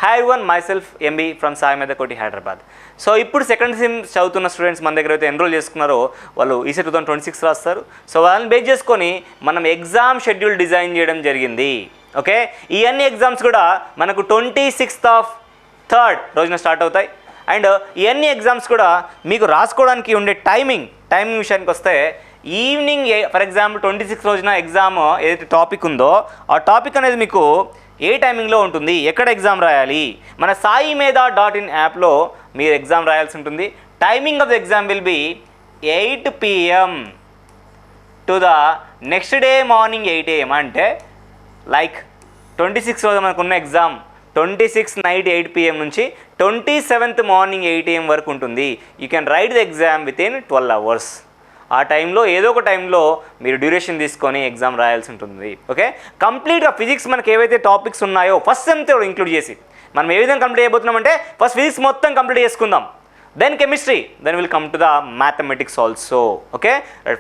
Hi one myself MB from Sai Medakoti Hyderabad. So ఇప్పుడు second sem చదువుతున్న students మన దగ్గర అయితే ఎన్రోల్ చేసుకున్నారో వాళ్ళు ఈసీ 2026 రాస్తారు. సో వాళ్ళని బేస్ చేసుకొని మనం ఎగ్జామ్ షెడ్యూల్ డిజైన్ చేయడం జరిగింది. ఓకే, ఈ అన్ని ఎగ్జామ్స్ కూడా మనకు 26/3 రోజున స్టార్ట్ అవుతాయి. అండ్ ఈ అన్ని ఎగ్జామ్స్ కూడా మీకు రాసుకోవడానికి ఉండే టైమింగ్ విషయానికి వస్తే ఈవినింగ్ ఫర్ ఎగ్జాంపుల్ 26 రోజున ఎగ్జామ్ ఏదైతే టాపిక్ ఉందో ఆ టాపిక్ అనేది మీకు ఏ టైమింగ్లో ఉంటుంది, ఎక్కడ ఎగ్జామ్ రాయాలి, మన saimedha.in యాప్లో మీరు ఎగ్జామ్ రాయాల్సి ఉంటుంది. Timing of the exam will be 8 PM to the next day morning 8 AM. అంటే లైక్ 26 రోజు మనకున్న ఎగ్జామ్ 26 నైట్ 8 PM నుంచి 27th మార్నింగ్ 8 AM వరకు ఉంటుంది. You can write the exam with in 12 hours. ఆ టైంలో ఏదో ఒక టైంలో మీరు డ్యూరేషన్ తీసుకొని ఎగ్జామ్ రాయాల్సి ఉంటుంది. ఓకే, కంప్లీట్గా ఫిజిక్స్ మనకి ఏవైతే టాపిక్స్ ఉన్నాయో ఫస్ట్ సెమ్తో ఇంక్లూడ్ చేసి మనం ఏ విధంగా కంప్లీట్ అయిపోతున్నామంటే ఫస్ట్ ఫిజిక్స్ మొత్తం కంప్లీట్ చేసుకుందాం, then chemistry, then will come to the mathematics also. Okay,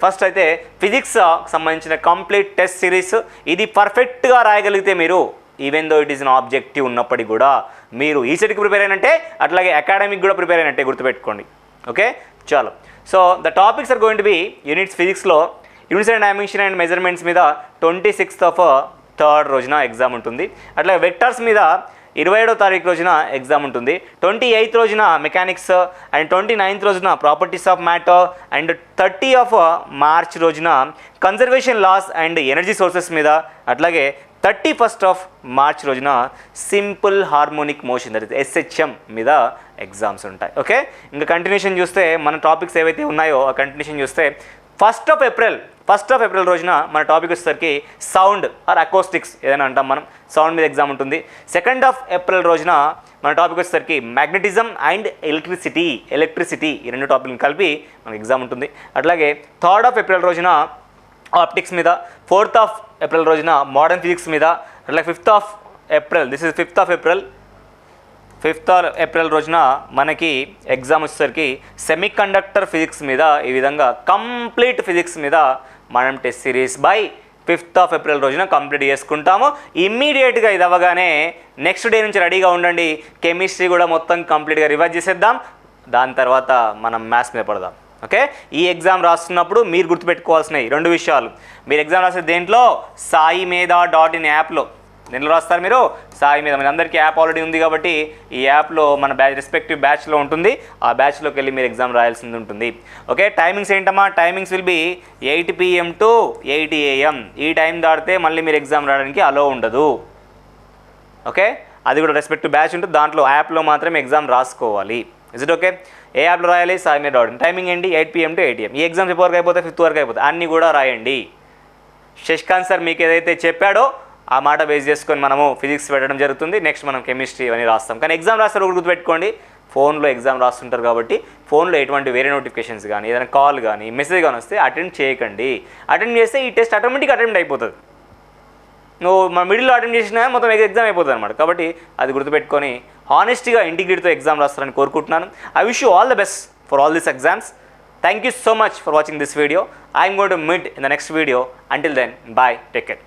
first అయితే ఫిజిక్స్ సంబంధించిన కంప్లీట్ టెస్ట్ సిరీస్ ఇది పర్ఫెక్ట్గా రాయగలిగితే మీరు even though it is an objective ఉన్నప్పటికీ కూడా మీరు ఈసెట్కి ప్రిపేర్ అయినట్టే, అట్లాగే అకాడమిక్ కూడా ప్రిపేర్ అయినట్టే గుర్తుపెట్టుకోండి. ఓకే, చాలు. So the topics are going to be units ఫిజిక్స్లో units and dimension and measurements మీద 26/3 రోజున ఎగ్జామ్ ఉంటుంది. అట్లాగే వెక్టర్స్ మీద 27వ తారీఖు రోజున ఎగ్జామ్ ఉంటుంది. 28th రోజున మెకానిక్స్ అండ్ 29th రోజున properties of matter and 30th March రోజున conservation laws and energy sources మీద, అట్లాగే 31st మార్చ్ రోజున simple harmonic motion that is SHM మీద ఎగ్జామ్స్ ఉంటాయి. ఓకే, ఇంకా కంటిన్యూషన్ చూస్తే మన టాపిక్స్ ఏవైతే ఉన్నాయో ఆ కంటిన్యూషన్ చూస్తే 1st of April రోజున మన టాపిక్ వచ్చేసరికి సౌండ్ ఆర్ అకోస్టిక్స్ ఏదైనా అంటాం మనం, సౌండ్ మీద ఎగ్జామ్ ఉంటుంది. 2nd of April రోజున మన టాపిక్ వచ్చేసరికి మ్యాగ్నెటిజం అండ్ ఎలక్ట్రిసిటీ ఈ రెండు టాపిక్ని కలిపి మనకి ఎగ్జామ్ ఉంటుంది. అట్లాగే 3rd of April రోజున ఆప్టిక్స్ మీద, 4th of April రోజున మోడర్న్ ఫిజిక్స్ మీద, అట్లాగే 5th of April రోజున మనకి ఎగ్జామ్ వచ్చేసరికి సెమీ కండక్టర్ ఫిజిక్స్ మీద. ఈ విధంగా కంప్లీట్ ఫిజిక్స్ మీద మనం test series by 5th of April రోజున కంప్లీట్ చేసుకుంటాము. ఇమ్మీడియట్గా ఇది అవ్వగానే నెక్స్ట్ డే నుంచి రెడీగా ఉండండి. కెమిస్ట్రీ కూడా మొత్తం కంప్లీట్గా రివైజ్ చేసేద్దాం, దాని తర్వాత మనం మ్యాథ్స్ మీద పడదాం. ఓకే, ఈ ఎగ్జామ్ రాస్తున్నప్పుడు మీరు గుర్తుపెట్టుకోవాల్సినవి 2 విషయాలు. మీరు ఎగ్జామ్ రాసే దేంట్లో saimedha.in యాప్లో దీంట్లో రాస్తారు. మీరు సాయి మీద మీ అందరికీ యాప్ ఆల్రెడీ ఉంది కాబట్టి ఈ యాప్లో మన రెస్పెక్టివ్ బ్యాచ్లో ఉంటుంది, ఆ బ్యాచ్లోకి వెళ్ళి మీరు ఎగ్జామ్ రాయాల్సింది ఉంటుంది. ఓకే, టైమింగ్స్ ఏంటమ్మా? Timings will be 8 PM to 8 AM. ఈ టైం దాటితే మళ్ళీ మీరు ఎగ్జామ్ రాయడానికి అలో ఉండదు. ఓకే, అది కూడా రెస్పెక్టివ్ బ్యాచ్ ఉంటుంది, దాంట్లో యాప్లో మాత్రమే ఎగ్జామ్ రాసుకోవాలి. Is it okay? ఏ యాప్లో రాయాలి? saimedha.in. టైమింగ్ ఏంటి? 8 PM to 8 AM. ఈ ఎగ్జామ్స్ ఎప్పటి వరకు అయిపోతాయి? 5th వరకు అయిపోతాయి. అన్నీ కూడా రాయండి. శశికాంత్ సార్ మీకు ఏదైతే చెప్పాడో ఆ మాట బేస్ చేసుకొని మనము ఫిజిక్స్ పెట్టడం జరుగుతుంది. నెక్స్ట్ మనం కెమిస్ట్రీ అని రాస్తాం. కానీ ఎగ్జామ్ రాస్తారు గుర్తుపెట్టుకోండి, ఫోన్లో ఎగ్జామ్ రాస్తుంటారు కాబట్టి ఫోన్లో ఎటువంటి వేరే నోటిఫికేషన్స్ కానీ ఏదైనా కాల్ కానీ మెసేజ్ కానీ వస్తే అటెండ్ చేయకండి. అటెండ్ చేస్తే ఈ టెస్ట్ ఆటోమేటిక్గా అటెండ్ అయిపోతుంది. నువ్వు మన మిడిల్లో అటెండ్ చేసినా మొత్తం ఎగ్జామ్ అయిపోతుంది అనమాట. కాబట్టి అది గుర్తుపెట్టుకొని హానెస్ట్గా ఇంటిగ్రిటీతో ఎగ్జామ్ రాస్తారని కోరుకుంటున్నాను. I wish you all the best for all these exams. Thank you so much for watching this video. I am going to meet in the next video. Until then, bye. Take care.